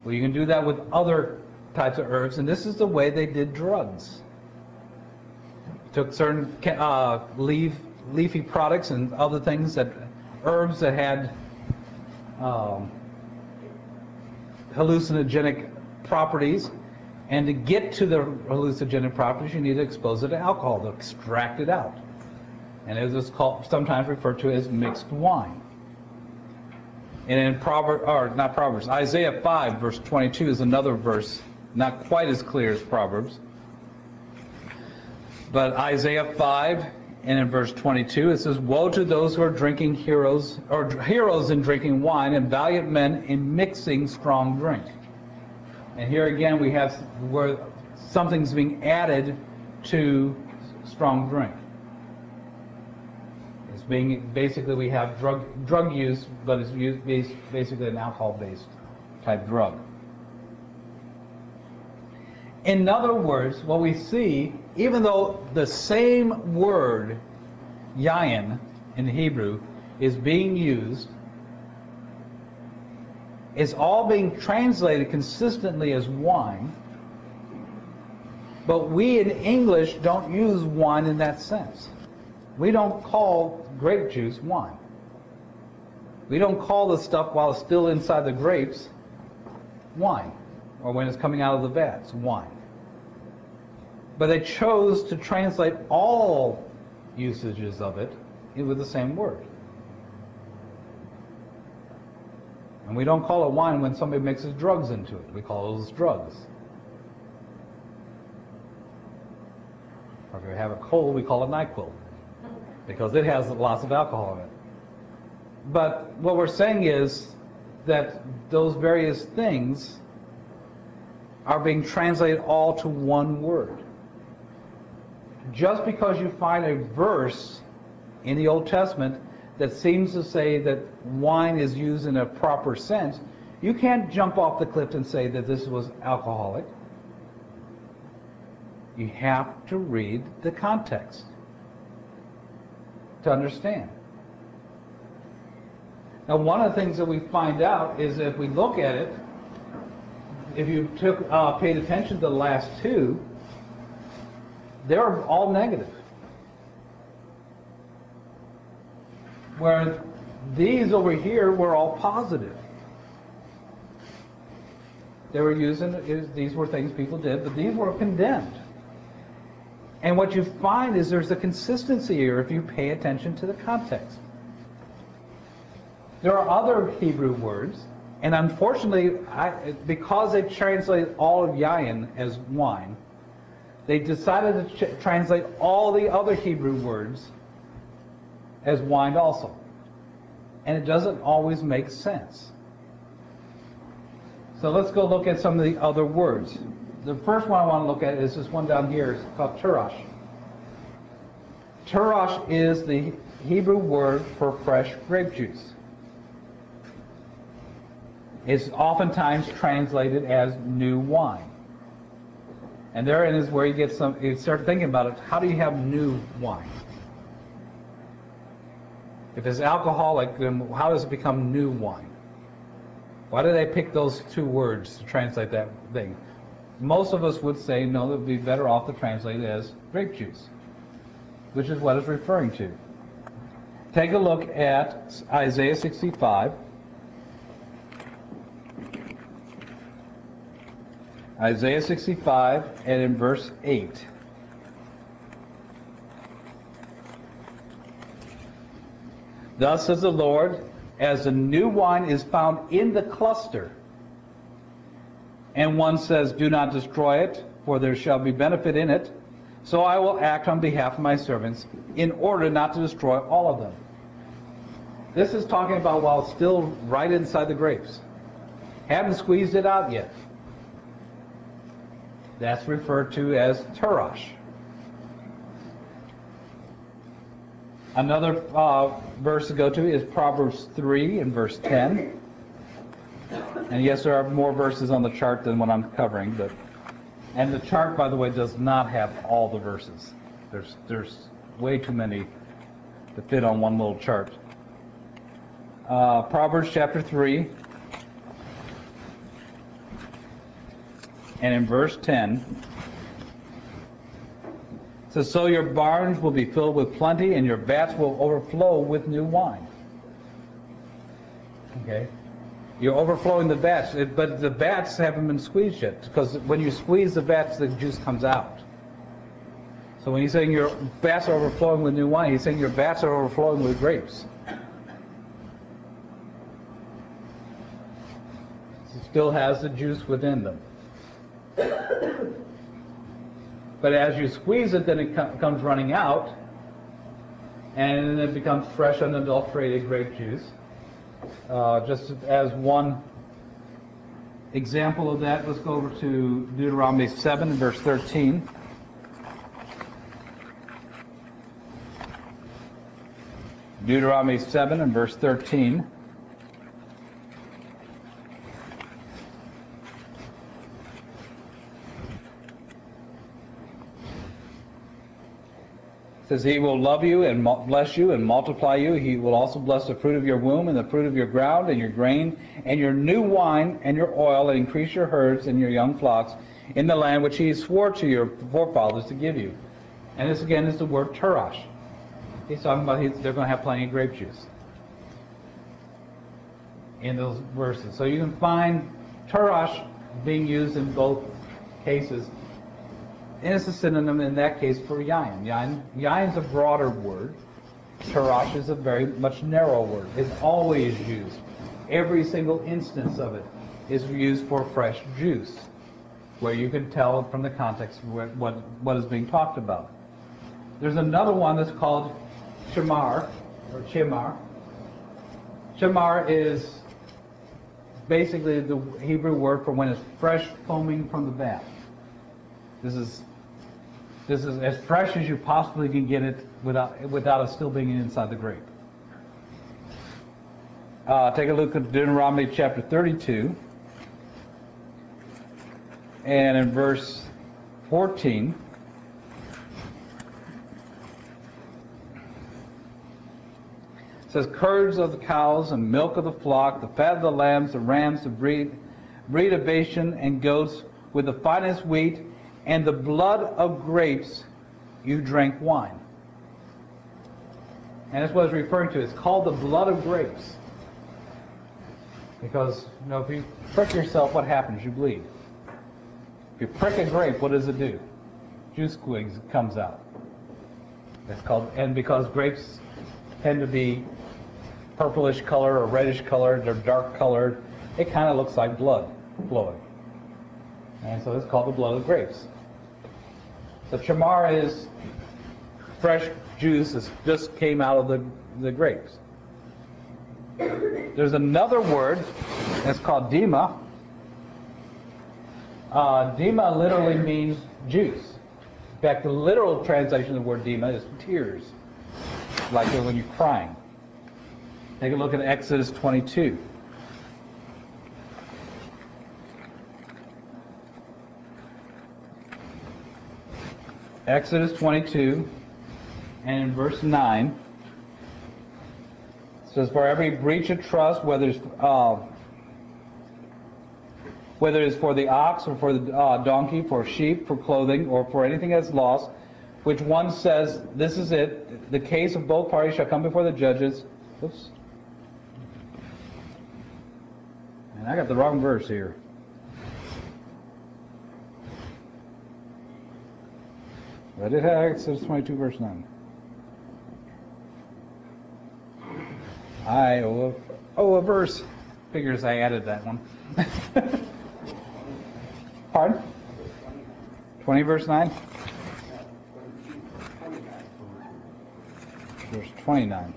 Well, you can do that with other types of herbs, and this is the way they did drugs. Took certain leafy products and other things, herbs that had hallucinogenic properties, and to get to the hallucinogenic properties, you need to expose it to alcohol to extract it out. And it is sometimes referred to as mixed wine. And in Isaiah 5, verse 22 is another verse, not quite as clear as Proverbs. But Isaiah 5, and in verse 22, it says, "Woe to those who are drinking heroes in drinking wine, and valiant men in mixing strong drink." And here again we have where something's being added to strong drink. It's being basically, we have drug use, but it's basically an alcohol-based type drug. In other words, what we see, even though the same word, yayin, in Hebrew, is being used, it's all being translated consistently as wine, but we in English don't use wine in that sense. We don't call grape juice wine. We don't call the stuff while it's still inside the grapes wine, or when it's coming out of the vats, wine. But they chose to translate all usages of it with the same word. And we don't call it wine when somebody mixes drugs into it. We call those drugs. Or if you have a cold, we call it NyQuil, because it has lots of alcohol in it. But what we're saying is that those various things are being translated all to one word. Just because you find a verse in the Old Testament that seems to say that wine is used in a proper sense, you can't jump off the cliff and say that this was alcoholic. You have to read the context to understand. Now, one of the things that we find out is if we look at it, if you paid attention to the last two, they're all negative. Where these over here were all positive. They were these were things people did, but these were condemned. And what you find is there's a consistency here if you pay attention to the context. There are other Hebrew words, and unfortunately, because they translate all of yayin as wine, they decided to translate all the other Hebrew words as wine also. And it doesn't always make sense. So let's go look at some of the other words. The first one I want to look at is this one down here. It's called turash. Turash is the Hebrew word for fresh grape juice. It's oftentimes translated as new wine. And therein is where you start thinking about it. How do you have new wine? If it's alcoholic, then how does it become new wine? Why do they pick those two words to translate that thing? Most of us would say, no, it would be better off to translate it as grape juice, which is what it's referring to. Take a look at Isaiah 65. Isaiah 65, and in verse 8. Thus says the Lord, as the new wine is found in the cluster, and one says, do not destroy it, for there shall be benefit in it, so I will act on behalf of my servants in order not to destroy all of them. This is talking about while it's still right inside the grapes. Haven't squeezed it out yet. That's referred to as turash. Another verse to go to is Proverbs 3 and verse 10. And yes, there are more verses on the chart than what I'm covering, and the chart, by the way, does not have all the verses. There's way too many to fit on one little chart. Proverbs chapter 3. And in verse 10, it says, so your barns will be filled with plenty, and your vats will overflow with new wine. Okay? You're overflowing the vats, but the vats haven't been squeezed yet, because when you squeeze the vats, the juice comes out. So when he's saying your vats are overflowing with new wine, he's saying your vats are overflowing with grapes. It still has the juice within them. But as you squeeze it, then it comes running out, and it becomes fresh, unadulterated grape juice. Just as one example of that, let's go over to Deuteronomy 7, verse 13. Deuteronomy 7 and verse 13. It says, he will love you and bless you and multiply you. He will also bless the fruit of your womb and the fruit of your ground and your grain and your new wine and your oil, and increase your herds and your young flocks in the land which he swore to your forefathers to give you. And this again is the word turash. He's talking about they're going to have plenty of grape juice in those verses. So you can find turash being used in both cases. And it's a synonym in that case for yain. Yain is a broader word. Turash is a very much narrow word. It's always used. Every single instance of it is used for fresh juice, where you can tell from the context what is being talked about. There's another one that's called shamar, or chimar. Shamar is basically the Hebrew word for when it's fresh foaming from the vat. This is as fresh as you possibly can get it without it still being inside the grape. Take a look at Deuteronomy chapter 32, and in verse 14. It says, curds of the cows and milk of the flock, the fat of the lambs, the rams, the breed of Bashan and goats, with the finest wheat, and the blood of grapes, you drank wine. And that's what it's referring to. It's called the blood of grapes. Because, if you prick yourself, what happens? You bleed. If you prick a grape, what does it do? Juice comes out. It's called, and because grapes tend to be purplish color or reddish colored, they're dark colored, it kind of looks like blood flowing. And so it's called the blood of grapes. So chamar is fresh juice that just came out of the grapes. There's another word that's called dima. Dima literally means juice. In fact, the literal translation of the word dima is tears, like when you're crying. Take a look at Exodus 22. Exodus 22, and in verse 9, it says, for every breach of trust, whether it's for the ox or for the donkey, for sheep, for clothing, or for anything that's lost, which one says, this is it, the case of both parties shall come before the judges. Oops. And I got the wrong verse here. I did have Exodus 22, verse 9. I owe a verse. Figures I added that one. Pardon? 20, verse 9? Verse 29.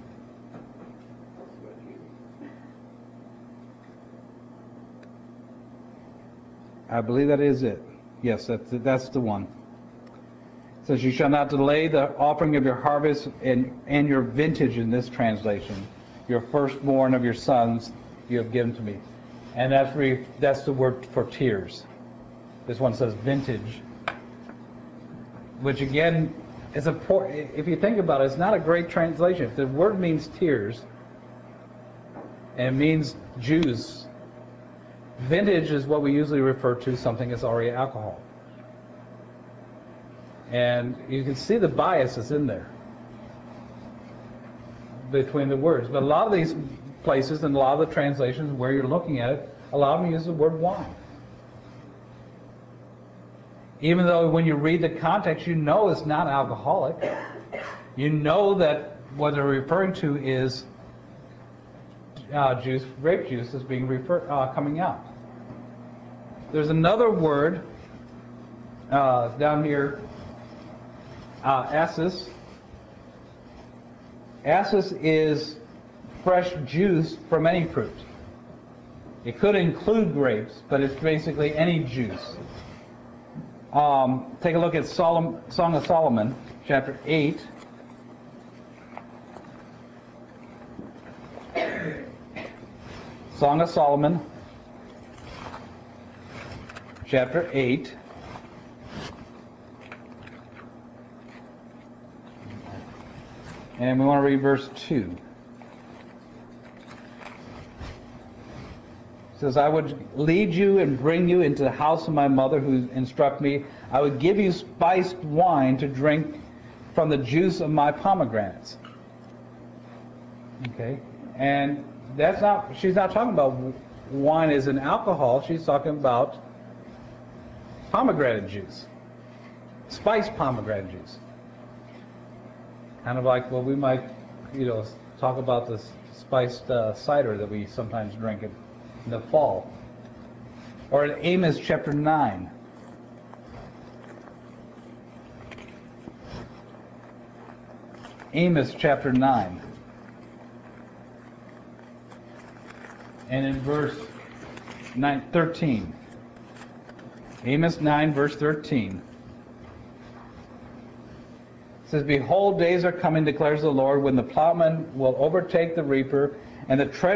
I believe that is it. Yes, that's the one. It says, you shall not delay the offering of your harvest and your vintage in this translation. Your firstborn of your sons you have given to me. And that's the word for tears. This one says vintage. Which again, if you think about it, it's not a great translation. If the word means tears, and it means juice, Vintage is what we usually refer to something that's already alcohol. And you can see the bias that's in there between the words. But a lot of these places and a lot of the translations where you're looking at it, a lot of them use the word wine. Even though when you read the context, you know it's not alcoholic. You know that what they're referring to is juice, grape juice, is being coming out. There's another word down here, asses. Asses is fresh juice from any fruit. It could include grapes, but it's basically any juice. Take a look at Song of Solomon, chapter 8. Song of Solomon, chapter 8. And we want to read verse 2. It says, I would lead you and bring you into the house of my mother who instruct me. I would give you spiced wine to drink from the juice of my pomegranates. Okay? And she's not talking about wine as an alcohol. She's talking about pomegranate juice. Spiced pomegranate juice. Kind of like what we might, talk about this spiced cider that we sometimes drink in the fall. Or in Amos chapter 9. Amos chapter 9. And in verse 13. Amos 9, verse 13. It says, behold, days are coming, declares the Lord, when the plowman will overtake the reaper, and the treader